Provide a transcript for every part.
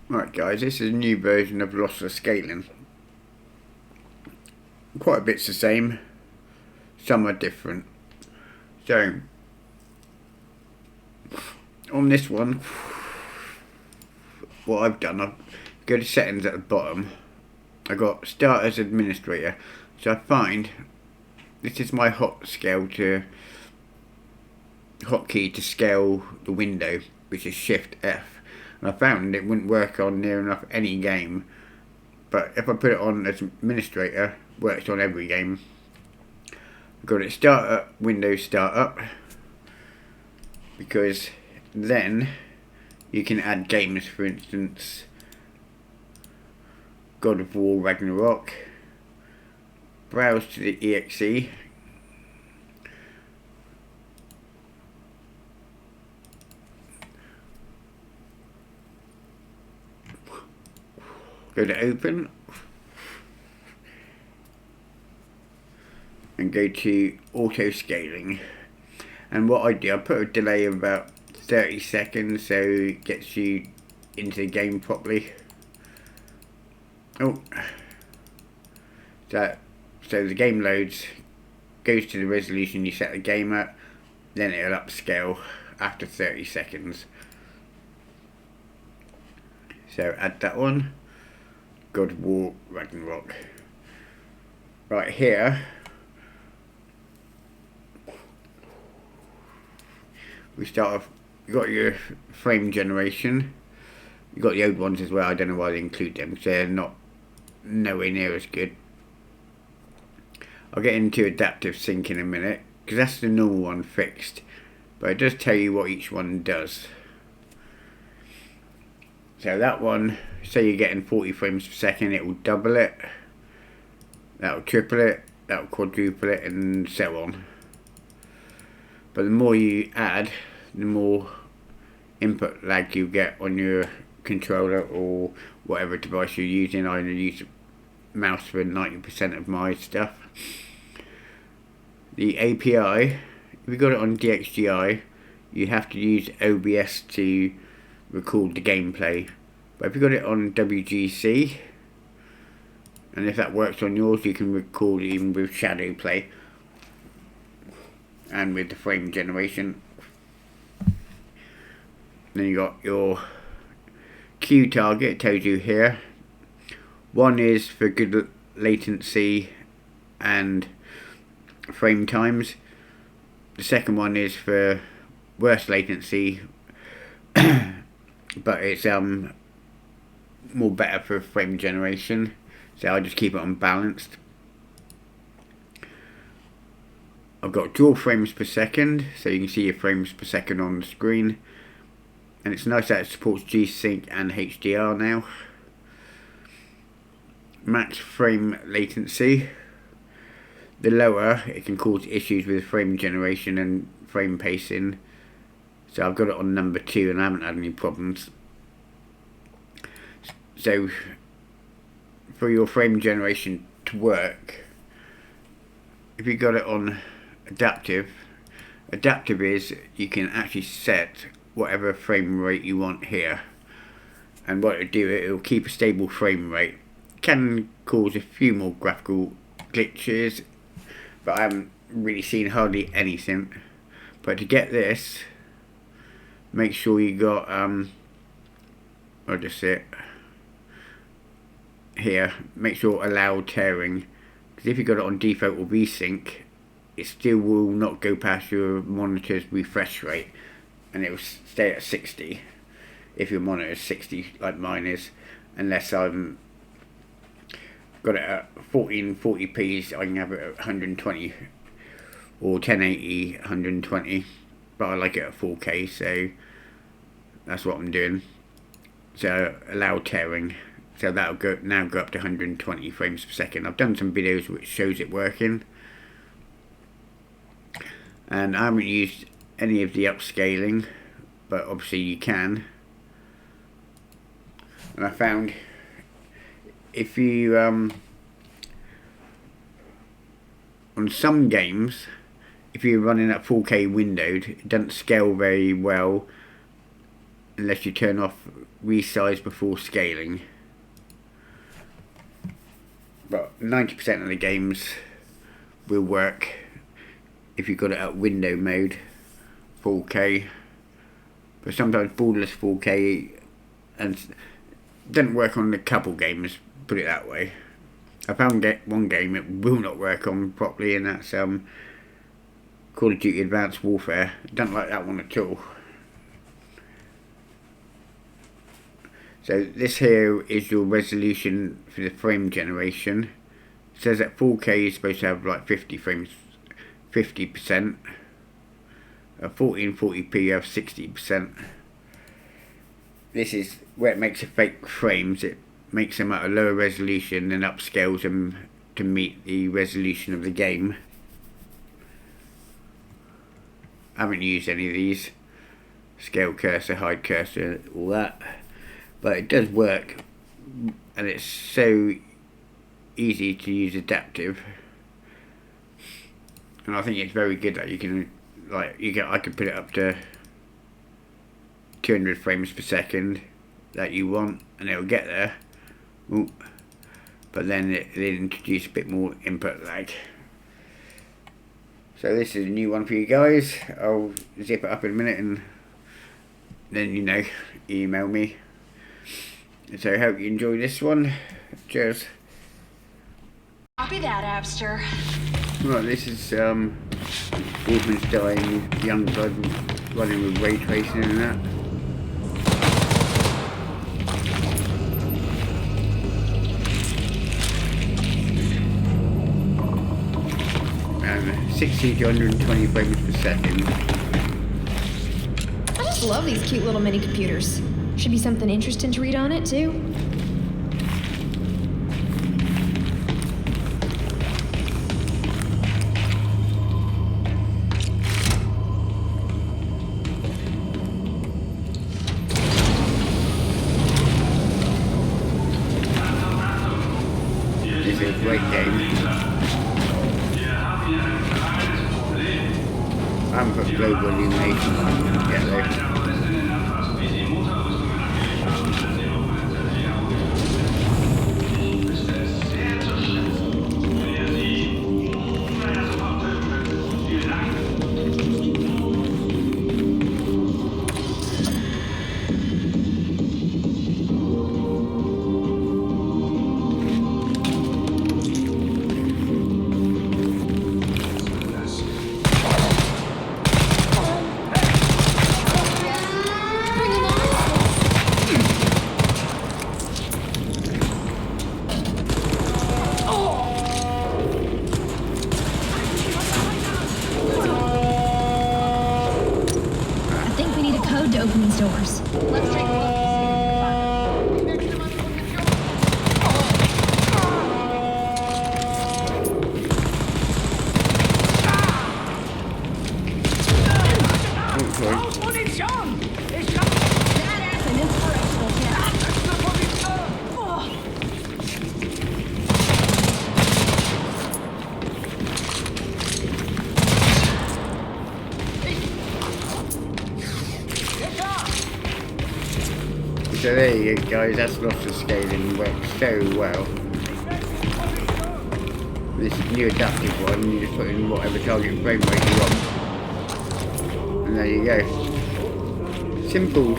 Right guys, this is a new version of lossless scaling. Quite a bit's the same, some are different. So, on this one, what I've done, I've go to settings at the bottom. I got start as administrator. So I find this is my hotkey to scale the window, which is Shift F. And I found it wouldn't work on near enough any game, but if I put it on as administrator, it works on every game. I've got it start up, Windows start up, because then you can add games, for instance God of War Ragnarok. Browse to the exe, go to open and go to auto scaling. And what I do, I put a delay of about 30 seconds so it gets you into the game properly. So the game loads, goes to the resolution you set the game at, then it'll upscale after 30 seconds. So add that one, God of War Ragnarok. Right here, we start off, you got your frame generation, you got the old ones as well. I don't know why they include them because they're not nowhere near as good. I'll get into adaptive sync in a minute because that's the normal one fixed, but it does tell you what each one does. So that one, say you're getting 40 frames per second, it will double it, that will triple it, that will quadruple it, and so on. But the more you add, the more input lag you get on your controller or whatever device you're using. I use mouse for 90% of my stuff. The API, if you got it on DXGI, you have to use OBS to record the gameplay. But if you got it on WGC, and if that works on yours, you can record even with shadow play and with the frame generation. Then you got your Q target, it tells you here. One is for good latency and frame times. The second one is for worse latency, but it's more better for frame generation. So I just keep it unbalanced. I've got draw frames per second, so you can see your frames per second on the screen. And it's nice that it supports G-Sync and HDR now. Max frame latency. The lower, it can cause issues with frame generation and frame pacing. So I've got it on number 2 and I haven't had any problems. So for your frame generation to work, if you got it on adaptive is you can actually set whatever frame rate you want here, and what it'll do, it'll keep a stable frame rate. Can cause a few more graphical glitches, but I haven't really seen hardly anything. But to get this, make sure you got I'll just say it here, make sure allow tearing, because if you got it on default or VSync, it still will not go past your monitor's refresh rate, and it will stay at 60 if your monitor is 60 like mine is, unless I'm got it at 1440p, I can have it at 120 or 1080 120, but I like it at 4K, so that's what I'm doing. So allow tearing, so that'll now go up to 120 frames per second. I've done some videos which shows it working, and I haven't used any of the upscaling, but obviously you can. And I found if you on some games, if you're running at 4K windowed, it doesn't scale very well unless you turn off resize before scaling. But 90% of the games will work if you've got it at window mode, 4K. But sometimes borderless 4K and doesn't work on a couple games, put it that way. I found one game it will not work on properly, and that's Call of Duty Advanced Warfare. Don't like that one at all. So this here is your resolution for the frame generation. It says that 4K is supposed to have like 50 frames, 50%. 1440p you have 60%. This is where it makes the fake frames. It makes them at a lower resolution and upscales them to meet the resolution of the game. I haven't used any of these. Scale cursor, hide cursor, all that. But it does work, and it's so easy to use adaptive. And I think it's very good that you can, like, I could put it up to 200 frames per second that you want, and it'll get there. Ooh. But then it introduce a bit more input lag. So this is a new one for you guys. I'll zip it up in a minute and then, you know, email me. So I hope you enjoy this one. Cheers. Copy that, Abster. Right, this is Wolfenstein Young Blood running with ray tracing and that. 60 to 120 frames per second. I just love these cute little mini computers. Should be something interesting to read on it, too. This is a great game. I haven't put global illumination on yet though. To open these doors. Let's take a look. So there you go guys, that's Lossless scaling, works so well. This new adaptive one, you just put in whatever target frame rate you want. And there you go. Simple.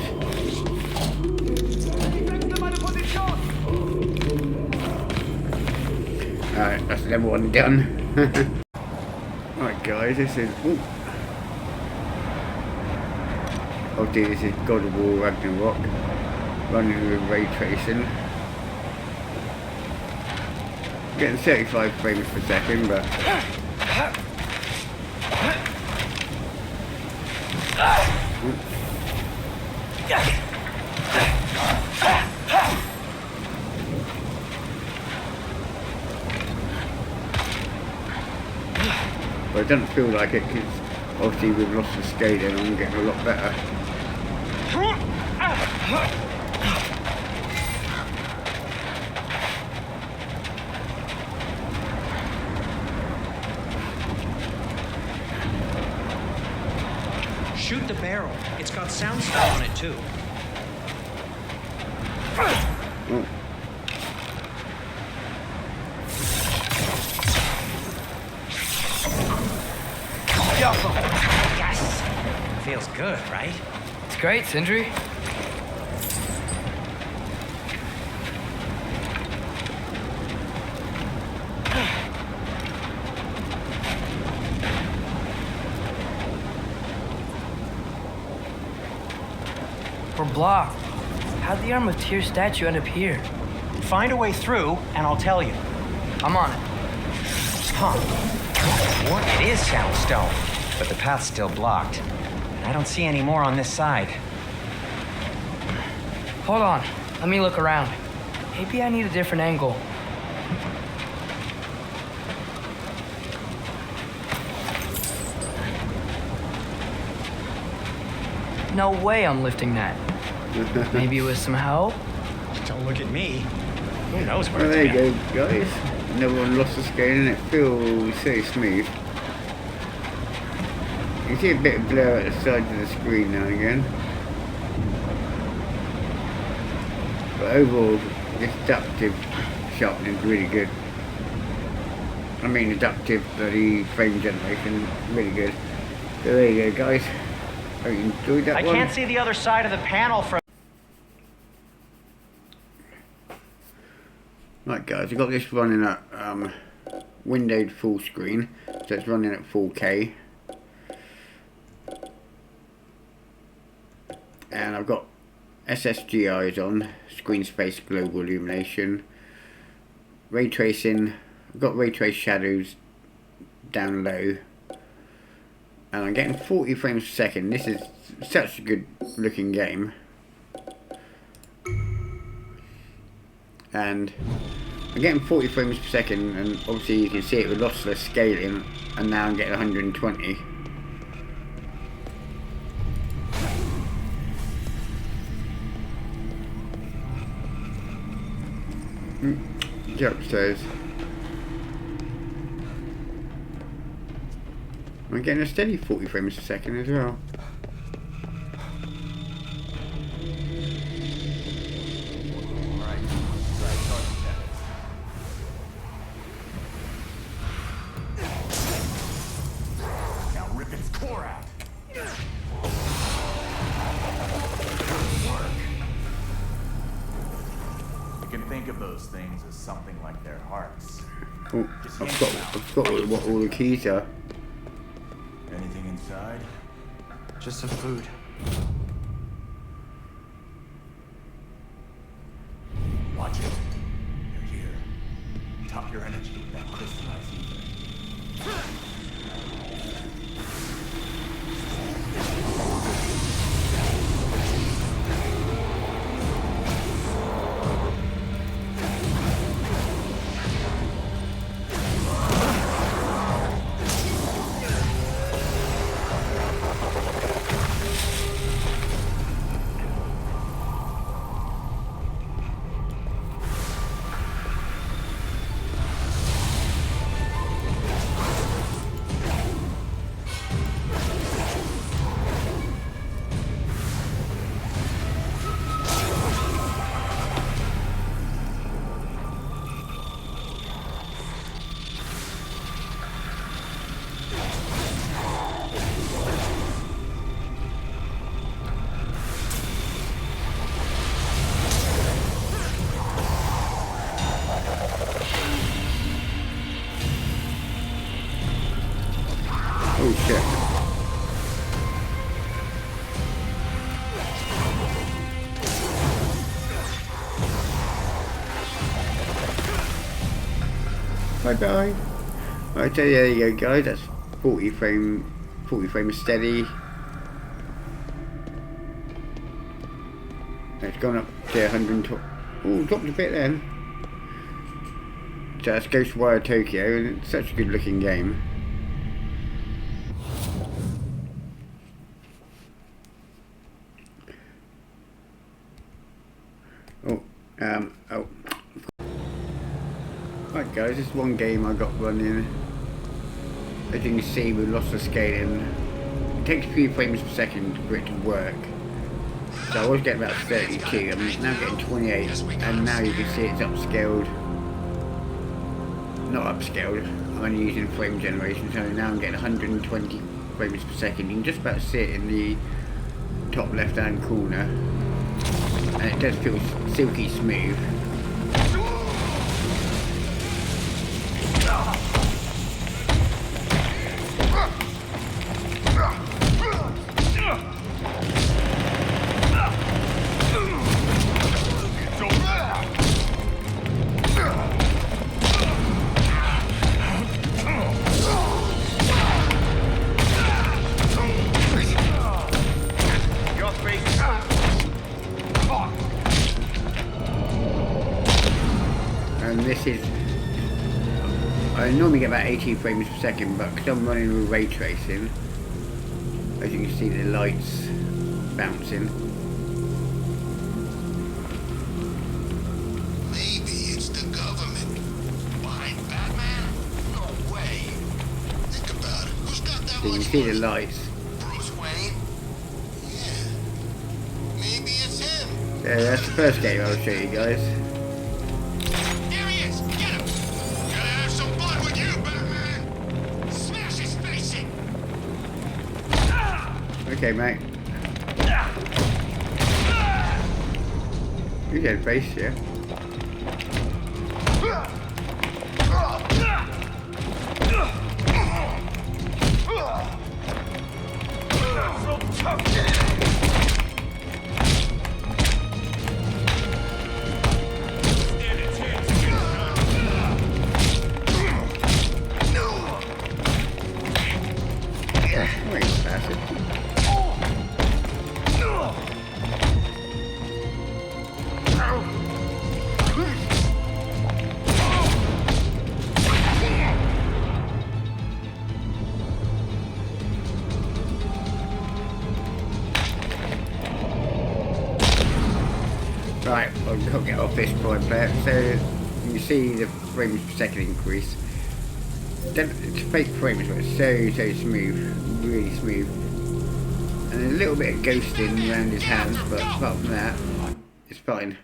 Alright, that's level 1 done. Alright guys, this is... Ooh. Obviously this is God of War Ragnarok. Running with ray tracing. Getting 35 frames per second, but but it doesn't feel like it because obviously we've lost the scaling and I'm getting a lot better. Shoot the barrel. It's got sound stuff on it too. Oh. Yes! Feels good, right? It's great, Sindri. We're blocked. How'd the Arm of Tyr statue end up here? Find a way through, and I'll tell you. I'm on it. Huh. Or it is soundstone, but the path's still blocked. And I don't see any more on this side. Hold on. Let me look around. Maybe I need a different angle. No way I'm lifting that. Maybe with some help? Don't look at me. Who knows where Well, it's there you been. go, guys. Another one Lossless game, and it feels so smooth. You can see a bit of blur at the sides of the screen now and again. But overall, this adaptive sharpening is really good. I mean, adaptive bloody frame generation, really good. So there you go, guys. Hope you enjoyed that I one. can't see the other side of the panel from... Right guys, I've got this running at windowed full screen, so it's running at 4K. And I've got SSGIs on, screen space global illumination, ray tracing. I've got ray trace shadows down low, and I'm getting 40 frames per second. This is such a good looking game. And I'm getting 40 frames per second, and obviously you can see it with lossless scaling, and now I'm getting 120. Get upstairs. I'm getting a steady 40 frames per second as well. Think of those things as something like their hearts. Oh, I've got what all the keys are. Anything inside? Just some food. Watch it. They're here. Top your energy with that crystallized ether. Oh shit. Bye bye. Right, so there you go guys, that's 40 frames steady. It's gone up to 120. Oh, dropped a bit then. So that's Ghostwire Tokyo, and it's such a good looking game. Oh. Right guys, this is one game I got running. As you can see with lossless scaling, it takes a few frames per second for it to work. So I was getting about 32, I'm now getting 28, and now you can see it's upscaled. Not upscaled, I'm only using frame generation, so now I'm getting 120 frames per second. You can just about see it in the top left hand corner, and it does feel silky smooth. This is, I normally get about 80 frames per second, but because I'm running with ray tracing, as you can see the lights bouncing. Maybe it's the government behind Batman? No way. Think about it. Who's got that So you can much see the money? lights. Bruce Wayne? Yeah. Maybe it's him. So that's the first game I'll show you guys. There he is! Get him! Gotta have some fun with you, Batman! Smash his face in! Okay, mate. You get a face, yeah. Right, I'll get off this point there. So you see the frames per second increase. It's fake frames, but it's so smooth, really smooth. And a little bit of ghosting around his hands, but apart from that, it's fine.